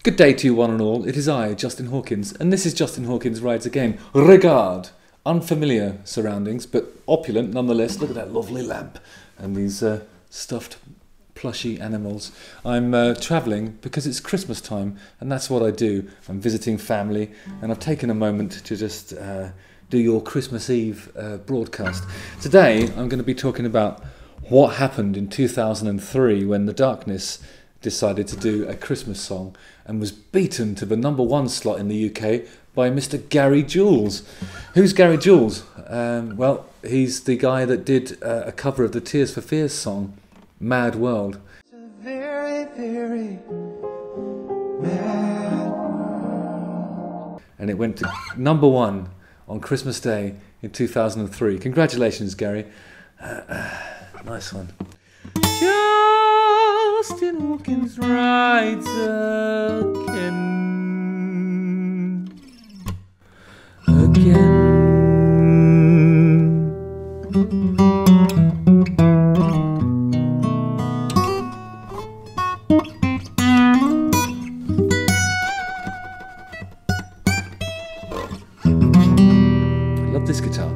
Good day to you one and all, it is I, Justin Hawkins, and this is Justin Hawkins Rides Again. Regard! Unfamiliar surroundings, but opulent nonetheless. Look at that lovely lamp and these stuffed plushy animals. I'm travelling because it's Christmas time, and that's what I do. I'm visiting family, and I've taken a moment to just do your Christmas Eve broadcast. Today I'm going to be talking about what happened in 2003 when The Darkness decided to do a Christmas song and was beaten to the #1 slot in the UK by Mr. Gary Jules. Who's Gary Jules? Well, he's the guy that did a cover of the Tears for Fears song, Mad World. It's a very, very mad world. And it went to #1 on Christmas Day in 2003. Congratulations, Gary. Nice one. Justin Hawkins rides again. I love this guitar.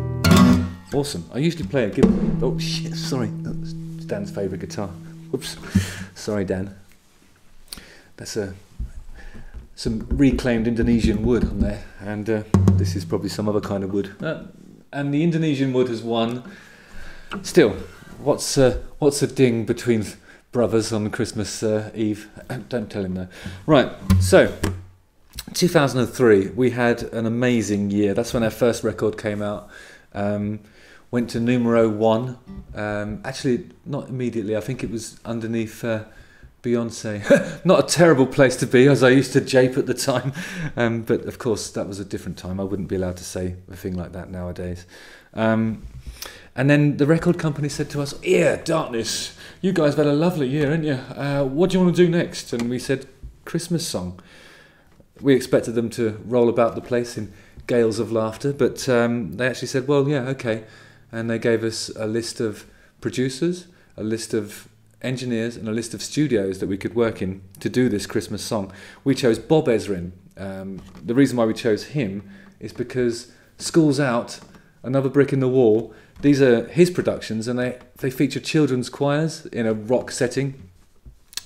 Awesome. I usually play a guitar. Oh shit, sorry. That's Dan's favourite guitar. Whoops. Sorry, Dan. That's some reclaimed Indonesian wood on there, and this is probably some other kind of wood. And the Indonesian wood has won. Still, what's a ding between brothers on Christmas Eve? Don't tell him though. Right, so 2003, we had an amazing year. That's when our first record came out. Went to #1. Actually, not immediately. I think it was underneath Beyonce. Not a terrible place to be, as I used to jape at the time. But of course, that was a different time. I wouldn't be allowed to say a thing like that nowadays. And then the record company said to us, "Yeah, Darkness, you guys have had a lovely year, haven't you? What do you want to do next?" And we said, "Christmas song." We expected them to roll about the place in gales of laughter, but they actually said, "Well, yeah, okay." And they gave us a list of producers, a list of engineers, and a list of studios that we could work in to do this Christmas song. We chose Bob Ezrin. The reason why we chose him is because School's Out, Another Brick in the Wall, these are his productions, and they feature children's choirs in a rock setting.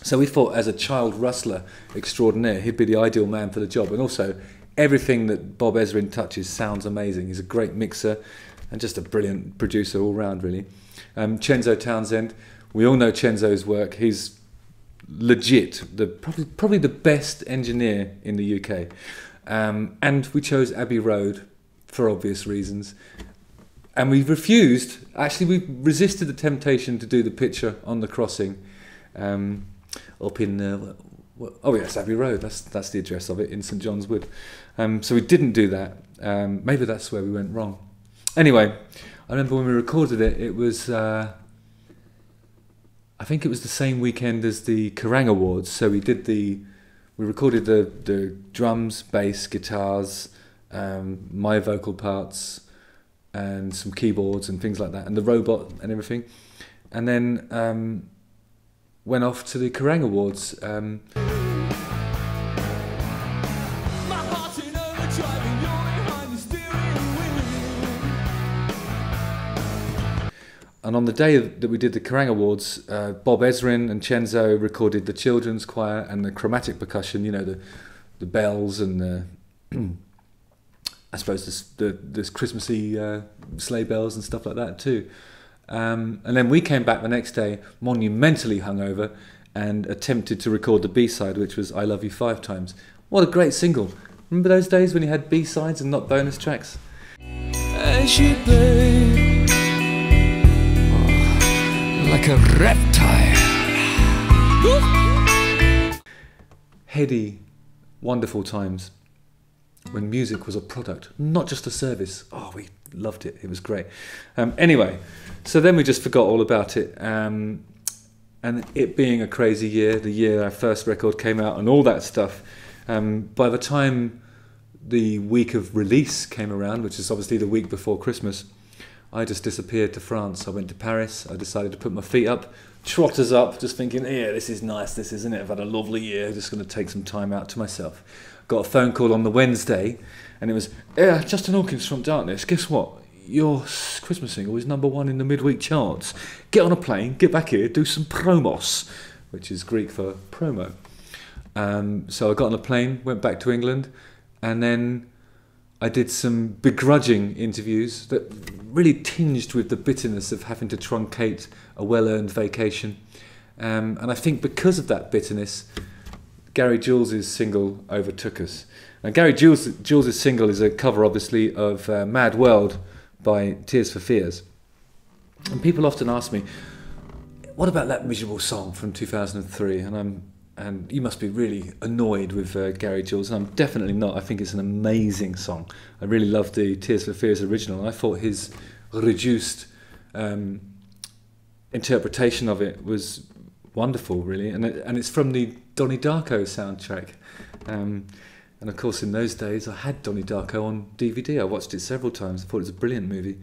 So we thought, as a child rustler extraordinaire, he'd be the ideal man for the job. And also, everything that Bob Ezrin touches sounds amazing. He's a great mixer and just a brilliant producer all round, really. Chenzo Townsend, we all know Chenzo's work. He's legit, probably the best engineer in the UK. And we chose Abbey Road for obvious reasons. And we resisted the temptation to do the picture on the crossing up in, oh yes, Abbey Road, that's the address of it, in St John's Wood. So we didn't do that. Maybe that's where we went wrong. Anyway, I remember when we recorded it, it was, I think it was the same weekend as the Kerrang Awards. So we recorded the drums, bass, guitars, my vocal parts, and some keyboards and things like that, and the robot and everything. And then went off to the Kerrang Awards. And on the day that we did the Kerrang Awards, Bob Ezrin and Chenzo recorded the children's choir and the chromatic percussion, you know, the bells and the, I suppose this Christmassy sleigh bells and stuff like that too. And then we came back the next day, monumentally hungover, and attempted to record the B-side, which was I Love You 5 Times. What a great single. Remember those days when you had B-sides and not bonus tracks? As she lay like a reptile. Heady, wonderful times when music was a product, not just a service. Oh, we loved it. It was great. Anyway, so then we just forgot all about it. And it being a crazy year, the year our first record came out and all that stuff, by the time the week of release came around, which is obviously the week before Christmas, I just disappeared to France. I went to Paris. I decided to put my feet up, trotters up, just thinking, yeah, this is nice, this isn't it? I've had a lovely year, just going to take some time out to myself. Got a phone call on the Wednesday, and it was, yeah, Justin Hawkins from Darkness. Guess what? Your Christmas single is #1 in the midweek charts. Get on a plane, get back here, do some promos, which is Greek for promo. So I got on a plane, went back to England, and then I did some begrudging interviews that really tinged with the bitterness of having to truncate a well-earned vacation. And I think because of that bitterness, Gary Jules' single overtook us. And Gary Jules' single is a cover, obviously, of Mad World by Tears for Fears. And people often ask me, what about that miserable song from 2003? And you must be really annoyed with Gary Jules. And I'm definitely not. I think it's an amazing song. I really love the Tears for Fears original. I thought his reduced interpretation of it was wonderful, really. And it's from the Donnie Darko soundtrack. And of course, in those days, I had Donnie Darko on DVD. I watched it several times. I thought it was a brilliant movie.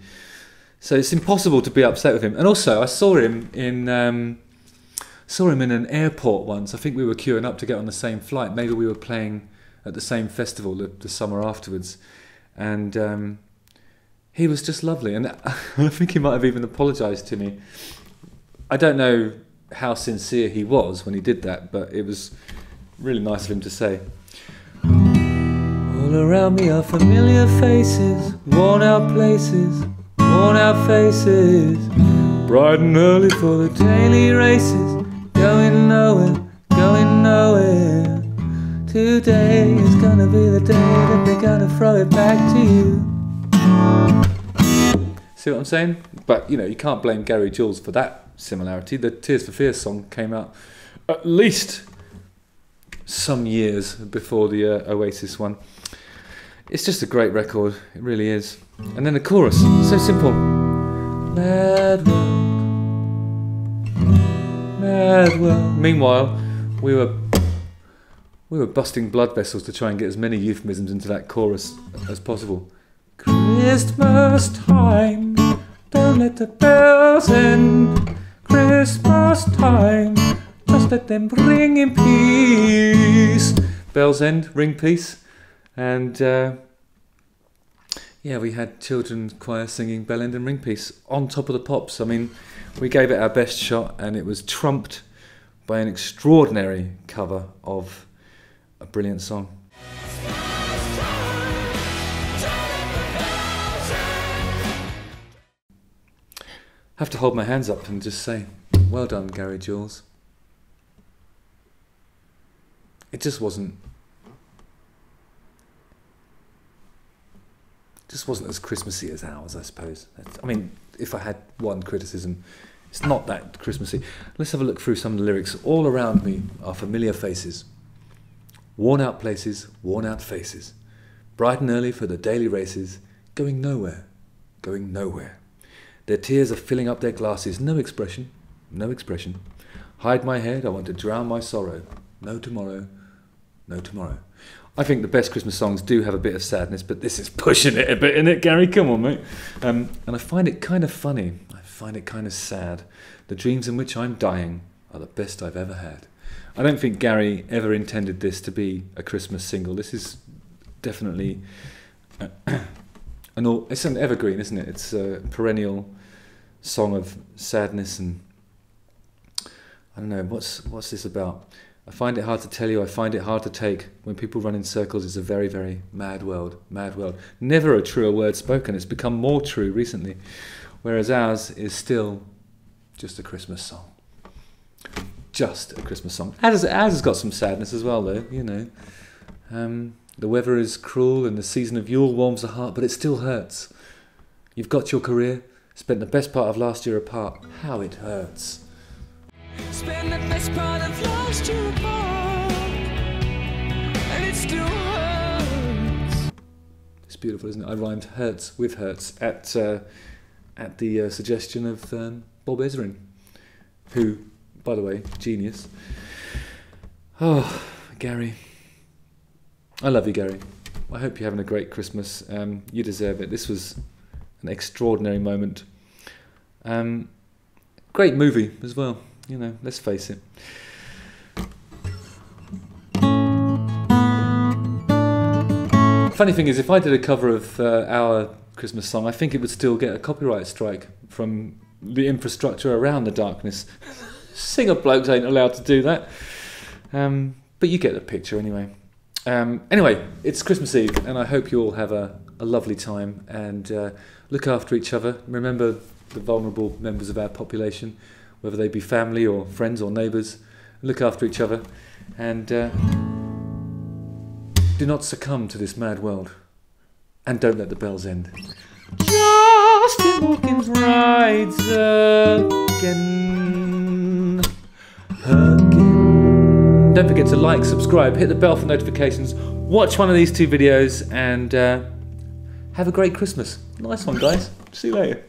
So it's impossible to be upset with him. And also, I saw him in an airport once. I think we were queuing up to get on the same flight. Maybe we were playing at the same festival the summer afterwards. And he was just lovely. And I think he might have even apologised to me. I don't know how sincere he was when he did that, but it was really nice of him to say. All around me are familiar faces, worn out places, worn out faces, bright and early for the daily races, going nowhere, going nowhere. Today is gonna be the day that they're gonna throw it back to you. See what I'm saying? But you know, you can't blame Gary Jules for that similarity. The Tears for Fears song came out at least some years before the Oasis one. It's just a great record, it really is. And then the chorus, so simple. Mad world, mad world. Meanwhile, we were busting blood vessels to try and get as many euphemisms into that chorus as possible. Christmas time, don't let the bells end. Christmas time, just let them ring in peace. Bells end, ring peace. And yeah, we had children's choir singing Bell End and Ring Piece on top of the pops. I mean, we gave it our best shot, and it was trumped by an extraordinary cover of a brilliant song. Have to hold my hands up and just say, well done, Gary Jules. It just wasn't as Christmassy as ours, I suppose. I mean, if I had one criticism, it's not that Christmassy. Let's have a look through some of the lyrics. All around me are familiar faces, worn out places, worn out faces, bright and early for the daily races, going nowhere, going nowhere. Their tears are filling up their glasses, no expression, no expression. Hide my head, I want to drown my sorrow, no tomorrow, no tomorrow. I think the best Christmas songs do have a bit of sadness, but this is pushing it a bit, isn't it, Gary? Come on, mate. And I find it kind of funny. I find it kind of sad. The dreams in which I'm dying are the best I've ever had. I don't think Gary ever intended this to be a Christmas single. This is definitely it's an evergreen, isn't it? It's a perennial song of sadness, and I don't know, what's this about? I find it hard to tell you, I find it hard to take. When people run in circles, it's a very, very mad world, mad world. Never a truer word spoken. It's become more true recently, whereas ours is still just a Christmas song. Just a Christmas song. Ours has got some sadness as well, though, you know. The weather is cruel and the season of Yule warms the heart, but it still hurts. You've got your career, spent the best part of last year apart. How it hurts. Spend the best part of last year apart, and it still hurts. It's beautiful, isn't it? I rhymed hurts with hurts at the suggestion of Bob Ezrin, who, by the way, genius. Oh, Gary. I love you, Gary. I hope you're having a great Christmas. You deserve it. This was an extraordinary moment. Great movie as well, you know, let's face it. Funny thing is, if I did a cover of our Christmas song, I think it would still get a copyright strike from the infrastructure around the darkness. Singer blokes ain't allowed to do that. But you get the picture anyway. Anyway, it's Christmas Eve, and I hope you all have a lovely time, and look after each other. Remember the vulnerable members of our population, whether they be family or friends or neighbours. Look after each other, and do not succumb to this mad world, and don't let the bells end. Justin Hawkins rides again. Don't forget to like, subscribe, hit the bell for notifications, watch one of these 2 videos, and have a great Christmas. Nice one, guys. See you later.